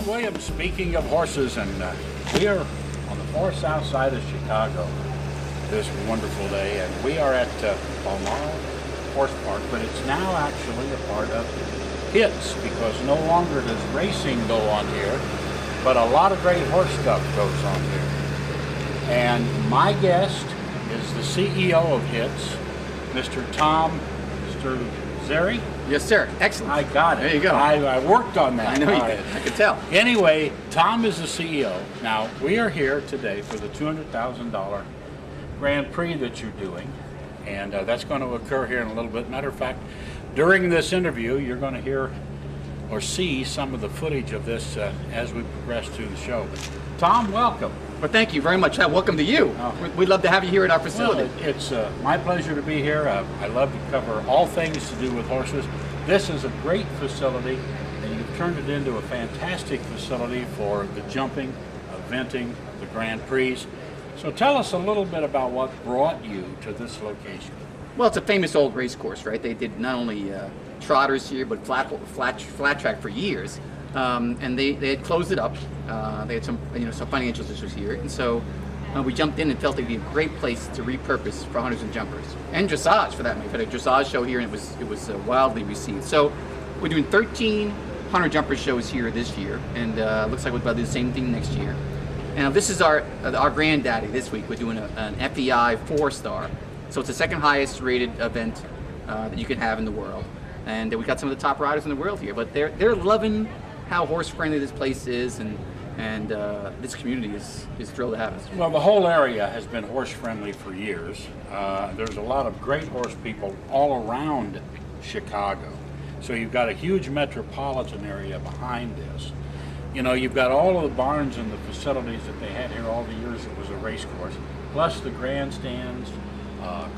Williams, speaking of horses, and we are on the far south side of Chicago this wonderful day, and we are at Balmoral Park, but it's now actually a part of HITS because no longer does racing go on here, but a lot of great horse stuff goes on here. And my guest is the CEO of HITS, Mr. Tom Steruzzteri. Yes, sir. Excellent. I got it. There you go. I worked on that. I know you did. I could tell. Anyway, Tom is the CEO. Now, we are here today for the $200,000 Grand Prix that you're doing, and that's going to occur here in a little bit. Matter of fact, during this interview, you're going to hear or see some of the footage of this as we progress through the show. But Tom, welcome. Well, thank you very much. Welcome to you. We'd love to have you here at our facility. Well, it's my pleasure to be here. I love to cover all things to do with horses. This is a great facility, and you've turned it into a fantastic facility for the jumping, eventing, the Grand Prix. So tell us a little bit about what brought you to this location. Well, it's a famous old race course, right? They did not only trotters here, but flat track for years. And they had closed it up. They had some financial issues here, and so we jumped in and felt it'd be a great place to repurpose for hunters and jumpers and dressage, for that matter. We had a dressage show here, and it was wildly received. So we're doing 13 hunter jumper shows here this year, and looks like we're about to do the same thing next year. And this is our granddaddy this week. We're doing an FEI 4-star, so it's the second highest rated event that you can have in the world. And we got some of the top riders in the world here, but they're loving how horse friendly this place is, and this community is thrilled to have us. Well, the whole area has been horse friendly for years. There's a lot of great horse people all around Chicago. So you've got a huge metropolitan area behind this. You know, you've got all of the barns and the facilities that they had here all the years it was a race course, plus the grandstands,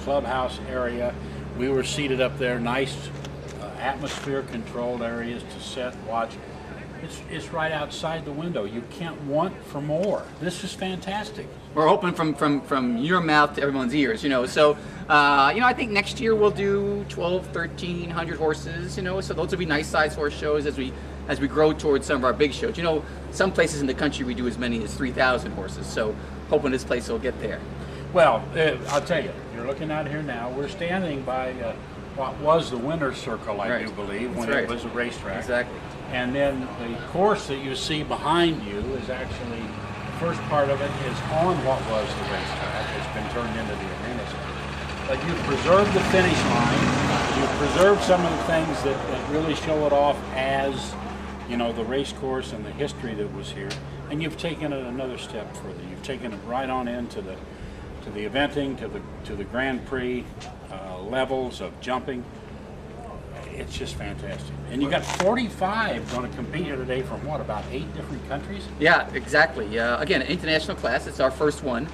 clubhouse area. We were seated up there, nice atmosphere controlled areas to sit, watch. It's right outside the window. You can't want for more. This is fantastic. We're hoping from your mouth to everyone's ears, So, I think next year we'll do 1,200, 1,300 horses, So those will be nice size horse shows as we grow towards some of our big shows. Some places in the country we do as many as 3,000 horses. So, hoping this place will get there. Well, I'll tell you, you're looking out here now. We're standing by what was the winner's circle, I do believe, when it was a racetrack. Exactly. And then the course that you see behind you is actually, the first part of it is on what was the racetrack. It's been turned into the arena center. But you've preserved the finish line. You've preserved some of the things that really show it off as, the race course and the history that was here. And you've taken it another step further. You've taken it right on into the eventing, to the Grand Prix levels of jumping. It's just fantastic. And you got 45 going to compete here today from about 8 different countries? Yeah, exactly. Again, an international class. It's our first one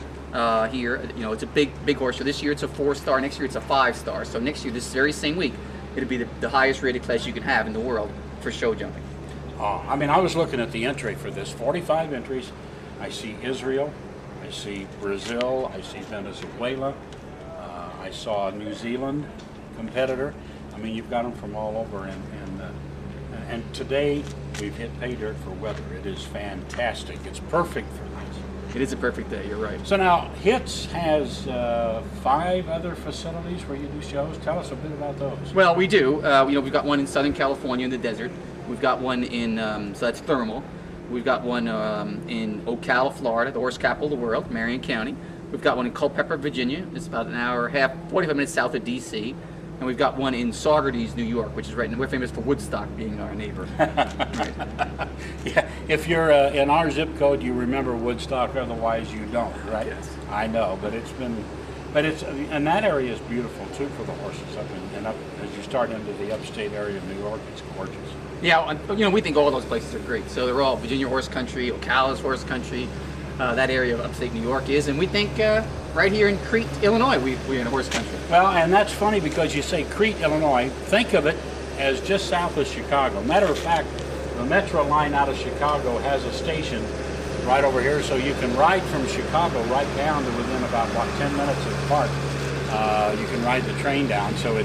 here. It's a big horse. So this year it's a 4-star. Next year it's a 5-star. So next year, this very same week, it'll be the highest rated class you can have in the world for show jumping. I was looking at the entry for this. 45 entries. I see Israel. I see Brazil. I see Venezuela. I saw a New Zealand competitor. You've got them from all over, and today we've hit pay dirt for weather. It is fantastic. It's perfect for this. It is a perfect day. You're right. So now HITS has 5 other facilities where you do shows. Tell us a bit about those. Well, we do. We've got one in Southern California in the desert. We've got one in so that's thermal. We've got one in Ocala, Florida, the horse capital of the world, Marion County. We've got one in Culpeper, Virginia. It's about an hour and a half, 45 minutes south of D.C. And we've got one in Saugerties, New York, which is right. And we're famous for Woodstock being our neighbor. Right. Yeah, if you're in our zip code, you remember Woodstock. Otherwise, you don't, right? Yes. I know, and that area is beautiful too for the horses up as you start into the upstate area of New York. It's gorgeous. Yeah, we think all those places are great. So they're all Virginia horse country, Ocala's horse country. That area of upstate New York is, and we think right here in Crete, Illinois, we're in horse country. Well, and that's funny because you say Crete, Illinois. Think of it as just south of Chicago. Matter of fact, the metro line out of Chicago has a station right over here, so you can ride from Chicago right down to within about 10 minutes of the park. You can ride the train down, so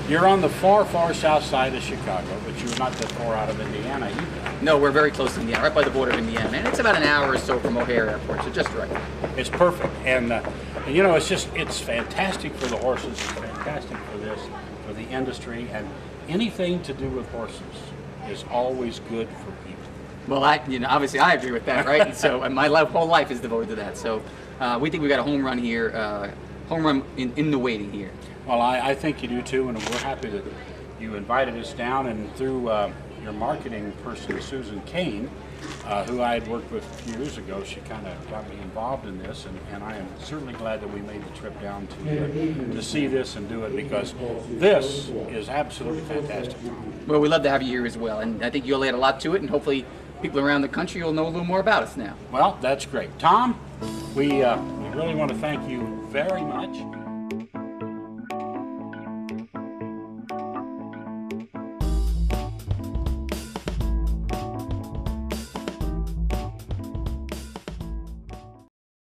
you're on the far south side of Chicago, but you're not that far out of Indiana either. No, we're very close to Indiana, right by the border of Indiana, and it's about an hour or so from O'Hare Airport, so just right. It's perfect, and you know, it's fantastic for the horses. It's fantastic for this, for the industry, and anything to do with horses is always good for people. Well, obviously I agree with that, right? And so and my whole life is devoted to that. So we think we got a home run here, home run in the waiting here. Well, I think you do too, and we're happy that you invited us down, and through your marketing person, Susan Kane, who I had worked with a few years ago, she kind of got me involved in this, and I am certainly glad that we made the trip down to see this and do it, because this is absolutely fantastic. Well, we'd love to have you here as well, and I think you'll add a lot to it, and hopefully people around the country will know a little more about us now. Well, that's great. Tom, we really want to thank you very much.